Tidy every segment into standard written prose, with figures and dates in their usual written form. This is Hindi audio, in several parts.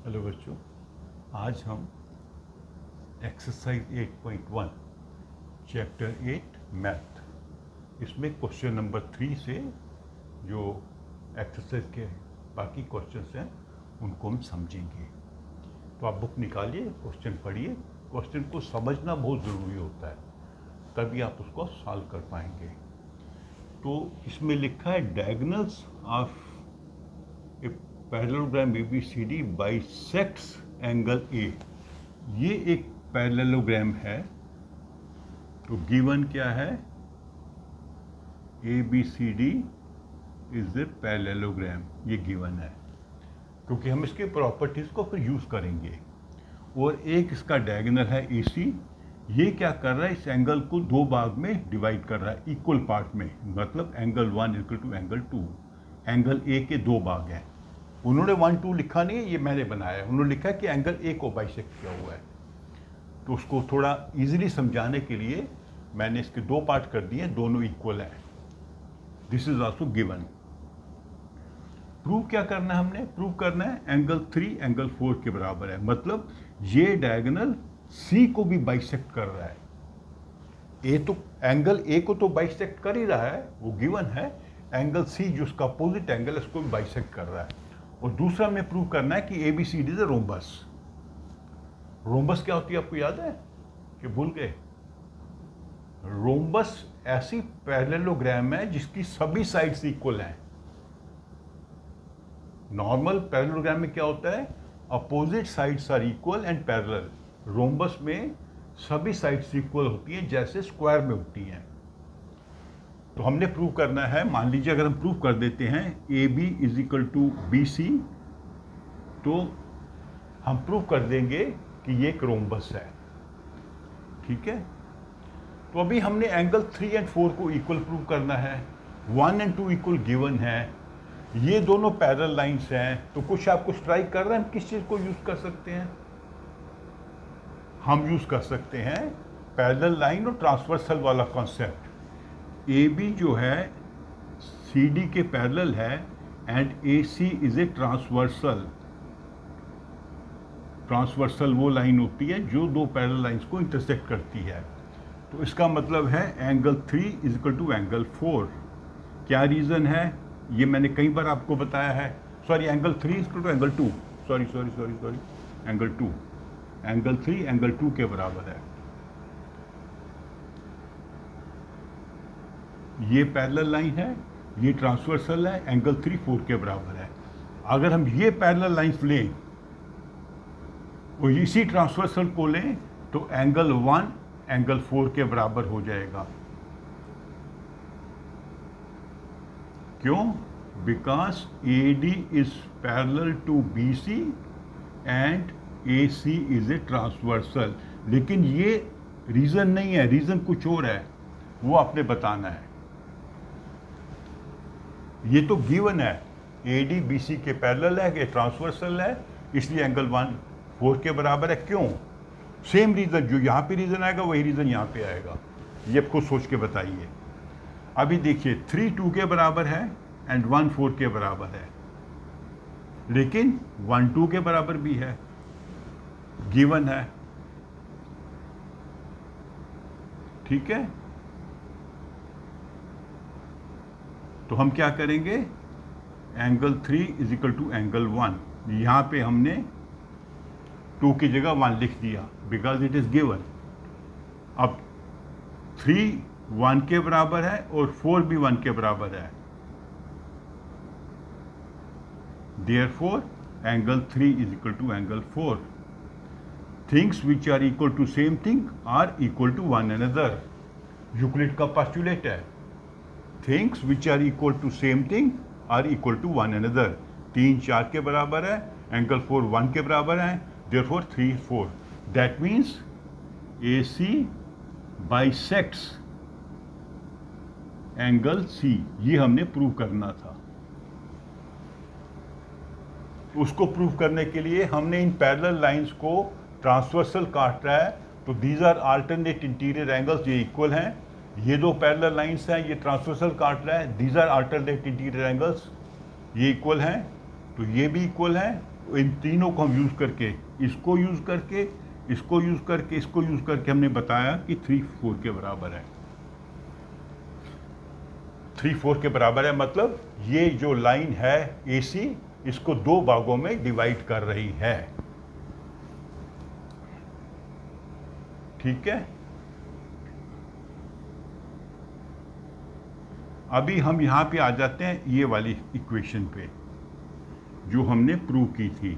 हेलो बच्चों, आज हम एक्सरसाइज 8.1 चैप्टर 8 मैथ इसमें क्वेश्चन नंबर 3 से जो एक्सरसाइज के बाकी क्वेश्चंस हैं उनको हम समझेंगे। तो आप बुक निकालिए, क्वेश्चन पढ़िए। क्वेश्चन को समझना बहुत ज़रूरी होता है, तभी आप उसको सॉल्व कर पाएंगे। तो इसमें लिखा है diagonals of a parallelogram ABCD bisects angle A। ये एक पैरेललोग्राम है। तो गिवन क्या है? ABCD इज ए पैरेललोग्राम, ये गिवन है, क्योंकि हम इसके प्रॉपर्टीज को फिर यूज करेंगे। और एक इसका डायगोनल है AC। ये क्या कर रहा है? इस एंगल को दो भाग में डिवाइड कर रहा है इक्वल पार्ट में, मतलब angle 1 equal to angle 2। Angle A के दो भाग हैं। उन्होंने 1 2 लिखा नहीं है, ये मैंने बनाया है। उन्होंने लिखा है कि एंगल A को बाइसेक्ट किया हुआ है। तो उसको थोड़ा इजीली समझाने के लिए मैंने इसके दो पार्ट कर दिए, दोनों इक्वल हैं। This is also given. Prove क्या करना है? हमने प्रूव करना है एंगल 3 एंगल 4 के बराबर है, मतलब ये डायगोनल C को भी बाइसेक्ट कर रहा है। एंगल A को तो बाइसेक्ट कर ही रहा है, वो गिवन है। एंगल C जो उसका अपोजिट एंगल है उसको भी बाइसेक्ट कर रहा है। और दूसरा हमें प्रूव करना है कि ABCD is a rhombus. Rhombus क्या होती है, आपको याद है कि भूल गए? रोम्बस ऐसी पैरेललोग्राम है जिसकी सभी साइड्स इक्वल हैं। नॉर्मल पैरेललोग्राम में क्या होता है? Opposite sides are equal and parallel. Rhombus में सभी साइड्स इक्वल होती हैं, जैसे स्क्वायर में होती हैं। तो हमने प्रूव करना है। मान लीजिए अगर हम प्रूव कर देते हैं AB is equal to BC, तो हम प्रूव कर देंगे कि ये एक रोम्बस है। ठीक है। तो अभी हमने एंगल 3 एंड 4 को इक्वल प्रूव करना है। 1 एंड 2 इक्वल गिवन है। ये दोनों पैरेलल लाइंस हैं। तो कुछ आपको स्ट्राइक कर रहा है, हम किस चीज़ को यूज़ कर सकते हैं? हम यूज़ कर सकते हैं पैरेलल लाइन और ट्रांसवर्सल वाला कॉन्सेप्ट। AB जो है CD के पैरेलल है and AC is a transversal. Transversal वो लाइन होती है जो दो पैरेलल लाइंस को इंटरसेक्ट करती है। तो इसका मतलब है angle 3 is equal to angle 4। क्या रीज़न है? ये मैंने कई बार आपको बताया है। Sorry, angle 3 is equal to angle 2। Sorry, angle 2। Angle 3 angle 2 के बराबर है। ये पैरेलल लाइन है, ये ट्रांसवर्सल है, एंगल 3 4 के बराबर है। अगर हम ये पैरेलल लाइंस लें और इसी ट्रांसवर्सल को लें तो एंगल 1 एंगल 4 के बराबर हो जाएगा। क्यों? Because AD is parallel to BC and AC is a transversal. लेकिन ये रीजन नहीं है, रीजन कुछ और है, वो आपने बताना है। ये तो गिवन है, AD BC के पैरेलल है, ये ट्रांसवर्सल है, इसलिए एंगल 1 4 के बराबर है। क्यों? सेम रीजन, जो यहाँ पे रीजन आएगा वही रीजन यहाँ पे आएगा। ये आपको सोच के बताइए। अभी देखिए 3 2 के बराबर है एंड 1 4 के बराबर है, लेकिन 1 2 के बराबर भी है, गिवन है। ठीक है। तो हम क्या करेंगे? Angle 3 is equal to angle 1। यहाँ पे हमने 2 की जगह 1 लिख दिया बिकॉज इट इज गिवन। अब 3 1 के बराबर है और 4 भी 1 के बराबर है। Therefore angle 3 is equal to angle 4। Things which are equal to same thing are equal to one another. Euclid का पोस्टुलेट है, things which are equal to same thing are equal to one another. 3 4 के बराबर है, एंगल 4 1 के बराबर है, therefore 3 4। That means AC bisects angle C। ये हमने प्रूव करना था। उसको प्रूव करने के लिए हमने इन पैरेलल लाइंस को ट्रांसवर्सल काट रहा है, तो these are alternate interior angles, ये इक्वल हैं। ये दो पैरेलल लाइंस हैं, ये ट्रांसवर्सल काट रहा है, these are alternate interior angles, ये इक्वल हैं। तो ये भी इक्वल हैं इन तीनों को हम यूज़ करके, इसको यूज़ करके, इसको यूज़ करके, इसको यूज़ करके हमने बताया कि 3/4 के बराबर है। 3/4 के बराबर है मतलब ये जो लाइन है AC इसको दो भागों में डिवाइड कर रही है। ठीक है, अभी हम यहां पे आ जाते हैं ये वाली इक्वेशन पे जो हमने प्रूव की थी।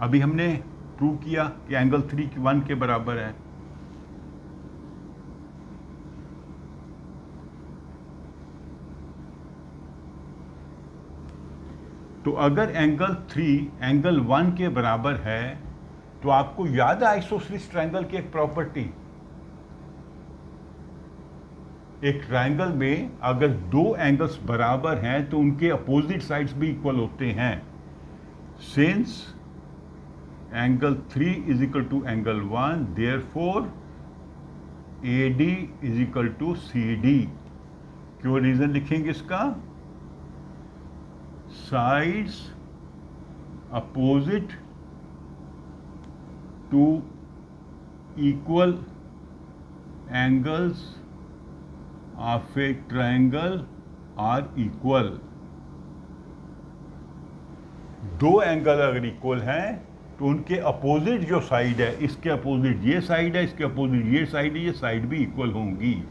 अभी हमने प्रूव किया कि एंगल 3 के बराबर है। तो अगर एंगल 3 एंगल 1 के बराबर है तो आपको याद है आइसोसेलेस ट्रायंगल की एक प्रॉपर्टी, एक ट्रायंगल में अगर दो एंगल्स बराबर हैं तो उनके अपोजिट साइड्स भी इक्वल होते हैं। Since angle 3 is equal to angle 1 therefore AD is equal to CD। क्यों रीजन लिखेंगे इसका? Sides opposite to equal angles of a triangle are equal. दो एंगल अगर इक्वल हैं तो उनके अपोजिट जो साइड है, इसके अपोजिट ये साइड है, इसके अपोजिट ये साइड है, ये साइड भी इक्वल होंगी।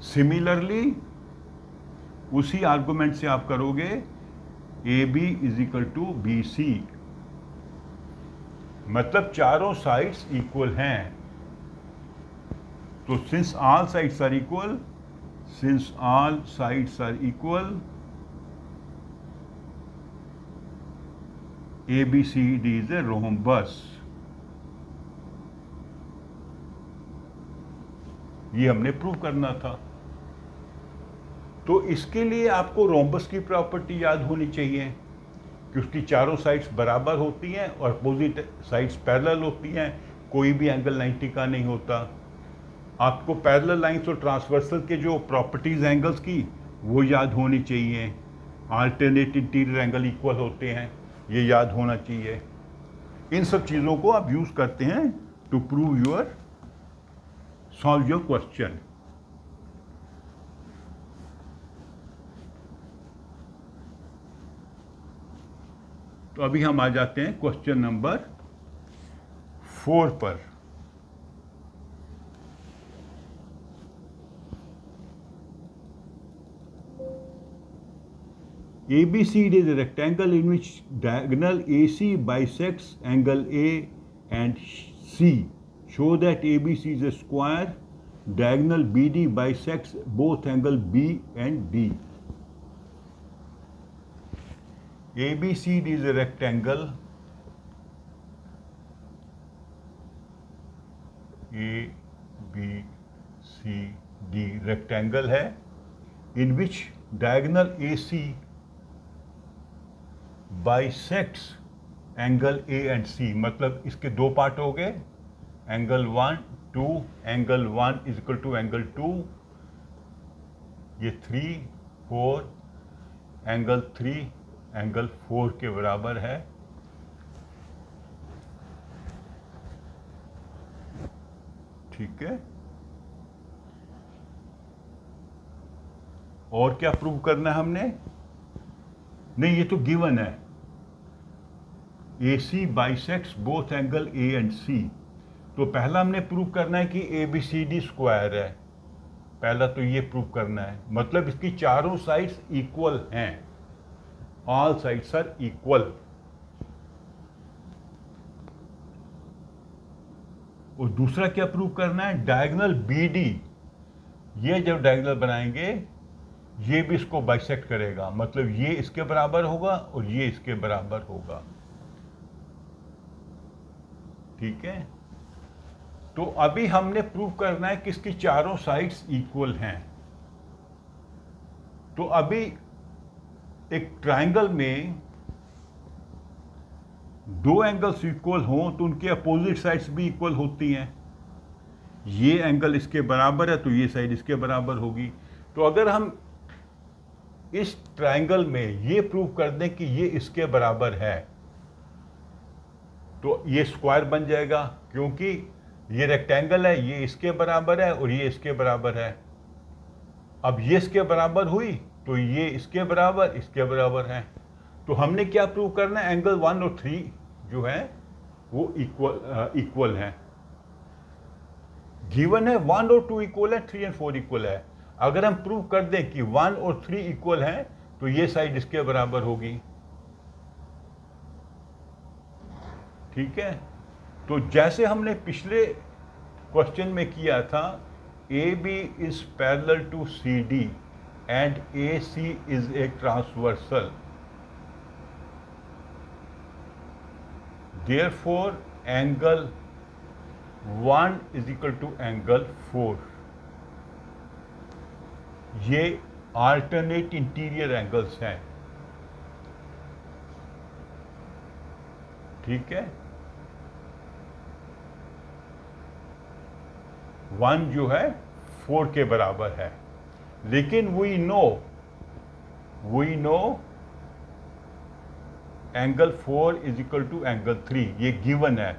सिमिलरली उसी आर्गुमेंट से आप करोगे AB is equal to BC, मतलब चारों साइड्स इक्वल हैं। तो since all sides are equal, since all sides are equal, ABCD is a rhombus. ये हमने प्रूव करना था। तो इसके लिए आपको रोम्बस की प्रॉपर्टी याद होनी चाहिए कि उसकी चारों साइड्स बराबर होती हैं और अपोजिट साइड्स पैरेलल होती हैं, कोई भी एंगल 90 का नहीं होता। आपको पैरेलल लाइंस और ट्रांसवर्सल के जो प्रॉपर्टीज एंगल्स की वो याद होनी चाहिए। अल्टरनेट इंटीरियर एंगल इक्वल होते हैं, ये याद होना चाहिए। इन सब चीज़ों को आप यूज़ करते हैं to prove solve your question. तो अभी हम आ जाते हैं क्वेश्चन नंबर 4 पर। ABCD is a rectangle in which diagonal AC bisects angle A and C. Show that ABC is a square. Diagonal BD bisects both angle B and D. ABCD is a rectangle. ABCD rectangle है in which diagonal AC bisects angle A and C, मतलब इसके दो पार्ट हो गए, angle 1 2, angle 1 is equal to angle 2, ये 3 4, एंगल 3 एंगल 4 के बराबर है। ठीक है, और क्या प्रूव करना है हमने? नहीं, ये तो गिवन है। AC bisects both angle A and C। तो पहला हमने प्रूव करना है कि ABCD स्क्वायर है। पहला तो ये प्रूव करना है, मतलब इसकी चारों साइड्स इक्वल हैं, ऑल साइड्स आर इक्वल। और दूसरा क्या प्रूव करना है? डायगोनल BD, ये जब डायगोनल बनाएंगे ये भी इसको बाइसेक्ट करेगा, मतलब ये इसके बराबर होगा और ये इसके बराबर होगा। ठीक है, तो अभी हमने प्रूव करना है कि इसकी चारों साइड्स इक्वल हैं। तो अभी एक ट्रायंगल में दो एंगल्स इक्वल हों तो उनके अपोजिट साइड्स भी इक्वल होती हैं। ये एंगल इसके बराबर है तो ये साइड इसके बराबर होगी। तो अगर हम इस ट्रायंगल में ये प्रूव कर दें कि ये इसके बराबर है, तो ये स्क्वायर बन जाएगा, क्योंकि ये रेक्टेंगल है, ये इसके बराबर है और ये इसके बराबर है। अब ये इसके बराबर हुई तो ये इसके बराबर है। तो हमने क्या प्रूव करना है, एंगल 1 और 3 जो है वो इक्वल है। गिवन है 1 और 2 इक्वल है, 3 और 4 इक्वल है। अगर हम प्रूव कर दें कि 1 और 3 इक्वल है तो ये साइड इसके बराबर होगी। ठीक है, तो जैसे हमने पिछले क्वेश्चन में किया था, AB is parallel to CD and AC is a transversal, therefore angle 1 is equal to angle 4। ये अल्टरनेट इंटीरियर एंगल्स हैं। ठीक है, 1 जो है 4 के बराबर है, लेकिन we know angle 4 is equal to angle 3, ये गिवन है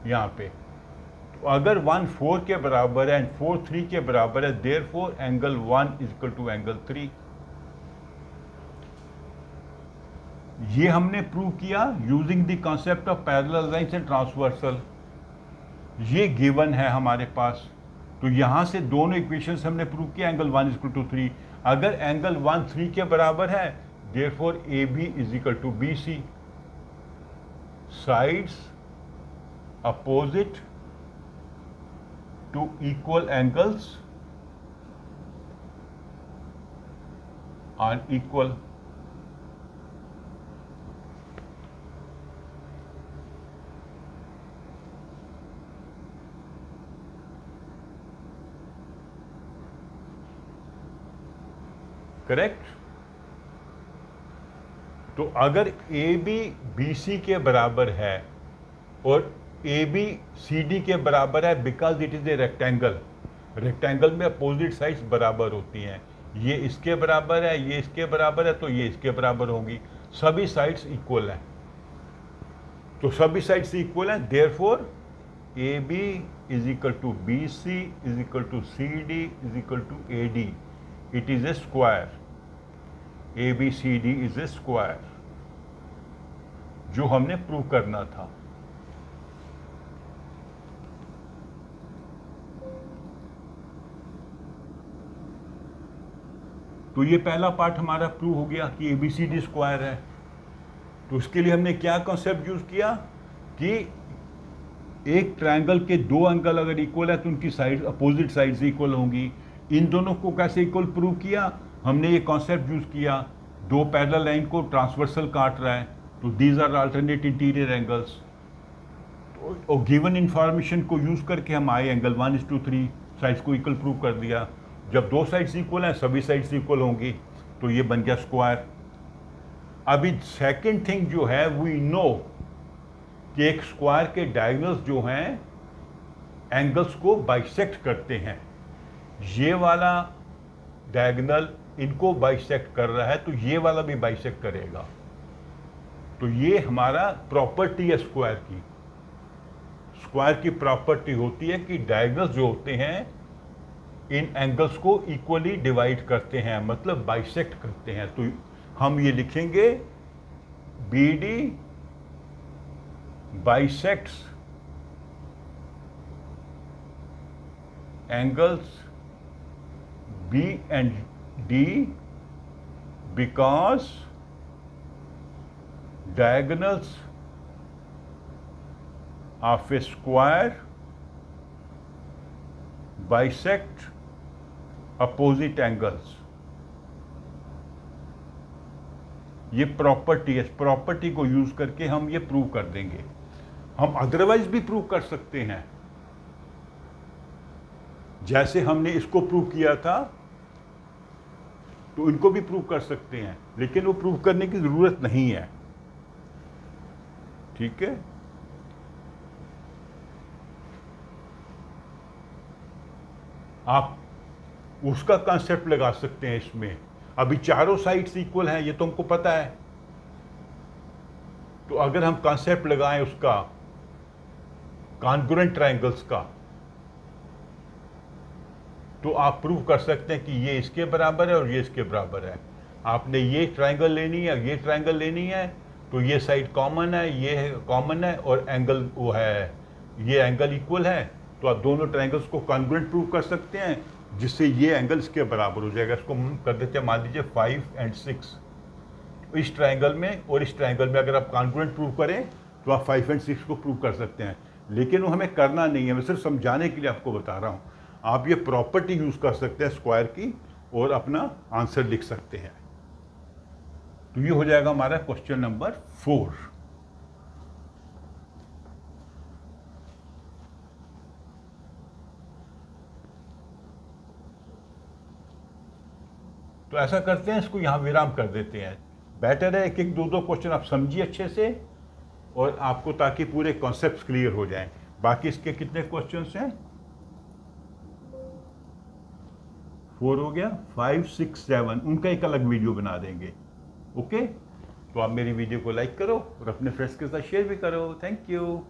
यहां पे। तो अगर 1 4 के बराबर है एंड 4 3 के बराबर है, therefore angle 1 is equal to angle 3। ये हमने प्रूव किया using the concept of parallel lines and transversal. ये गिवन है हमारे पास, तो यहां से दोनों इक्वेशंस हमने प्रूव किया, एंगल 1 इज इक्वल टू 3। अगर एंगल 1 3 के बराबर है, therefore AB is equal to BC। Sides opposite to equal angles are equal. Correct. तो अगर AB BC के बराबर है और AB CD के बराबर है, because it is a rectangle में अपोजिट साइड्स बराबर होती हैं। ये इसके बराबर है, ये इसके बराबर है, तो ये इसके बराबर होगी। सभी साइड्स इक्वल हैं, तो सभी साइड्स इक्वल हैं, therefore AB is equal to BC is equal to CD is equal to AD। It is a square. ABCD is a square, जो हमने प्रूव करना था। तो ये पहला पार्ट हमारा प्रूव हो गया कि ABCD स्क्वायर है। तो उसके लिए हमने क्या कॉन्सेप्ट यूज किया कि एक ट्रायंगल के दो एंगल अगर इक्वल है तो उनकी साइड अपोजिट साइड्स इक्वल होंगी। इन दोनों को कैसे इक्वल प्रूव किया, हमने ये कॉन्सेप्ट यूज किया, दो पैरेलल लाइन को ट्रांसवर्सल काट रहा है, तो these are alternate interior angles. और गिवन इंफॉर्मेशन को यूज करके हम आए एंगल 1 इज टू 3, साइड्स को इक्वल प्रूव कर दिया। जब दो साइड्स इक्वल हैं, सभी साइड्स इक्वल होंगी, तो ये बन गया स्क्वायर। अभी सेकंड थिंग जो है, वी नो कि एक स्क्वायर के डायगोनल्स जो हैं एंगल्स को बाइसेक्ट करते हैं। ये वाला डायगोनल इनको बाइसेक्ट कर रहा है, तो ये वाला भी बाइसेक्ट करेगा। तो ये हमारा प्रॉपर्टी है स्क्वायर की। स्क्वायर की प्रॉपर्टी होती है कि डायगोनल्स जो होते हैं इन एंगल्स को इक्वली डिवाइड करते हैं, मतलब बाइसेक्ट करते हैं। तो हम ये लिखेंगे BD bisects angles B and D because diagonals of a square bisect opposite angles। ये प्रॉपर्टी है, इस प्रॉपर्टी को यूज करके हम ये प्रूव कर देंगे। हम अदरवाइज भी प्रूव कर सकते हैं, जैसे हमने इसको प्रूव किया था तो इनको भी प्रूव कर सकते हैं, लेकिन वो प्रूव करने की जरूरत नहीं है। ठीक है, आप उसका कंसेप्ट लगा सकते हैं इसमें। अभी चारों साइड्स इक्वल हैं, ये तुमको पता है, तो अगर हम कंसेप्ट लगाएं उसका कॉन्ग्रुएंट ट्रायंगल्स का, तो आप प्रूव कर सकते हैं कि ये इसके बराबर है और ये इसके बराबर है। आपने ये ट्रायंगल लेनी है, ये ट्रायंगल लेनी है, तो ये साइड कॉमन है, ये कॉमन है, और एंगल वो है, ये एंगल इक्वल है, तो आप दोनों ट्रायंगल्स को कॉन्ग्रुएंट प्रूव कर सकते हैं, जिससे ये एंगल इसके बराबर हो जाएगा। इसको हम कर देते हैं, मान लीजिए 5 और 6 इस ट्रायंगल में, और इस ट्रायंगल में अगर आप कॉन्ग्रुएंट प्रूव करें तो आप 5 और 6 को प्रूव कर सकते हैं। लेकिन वो हमें करना नहीं है, मैं सिर्फ समझाने के लिए आपको बता रहा हूँ। आप ये प्रॉपर्टी यूज़ कर सकते हैं स्क्वायर की, और अपना आंसर लिख सकते हैं। तो ये हो जाएगा हमारा क्वेश्चन नंबर 4। तो ऐसा करते हैं, इसको यहाँ विराम कर देते हैं। बेटर है एक एक दो दो क्वेश्चन आप समझिए अच्छे से, और आपको ताकि पूरे कॉन्सेप्ट्स क्लियर हो जाएं। बाकी इसके कितने क्वेश्चंस हैं? 4 हो गया, 5, 6, 7 उनका एक अलग वीडियो बना देंगे। ओके, तो आप मेरी वीडियो को लाइक करो और अपने फ्रेंड्स के साथ शेयर भी करो। Thank you.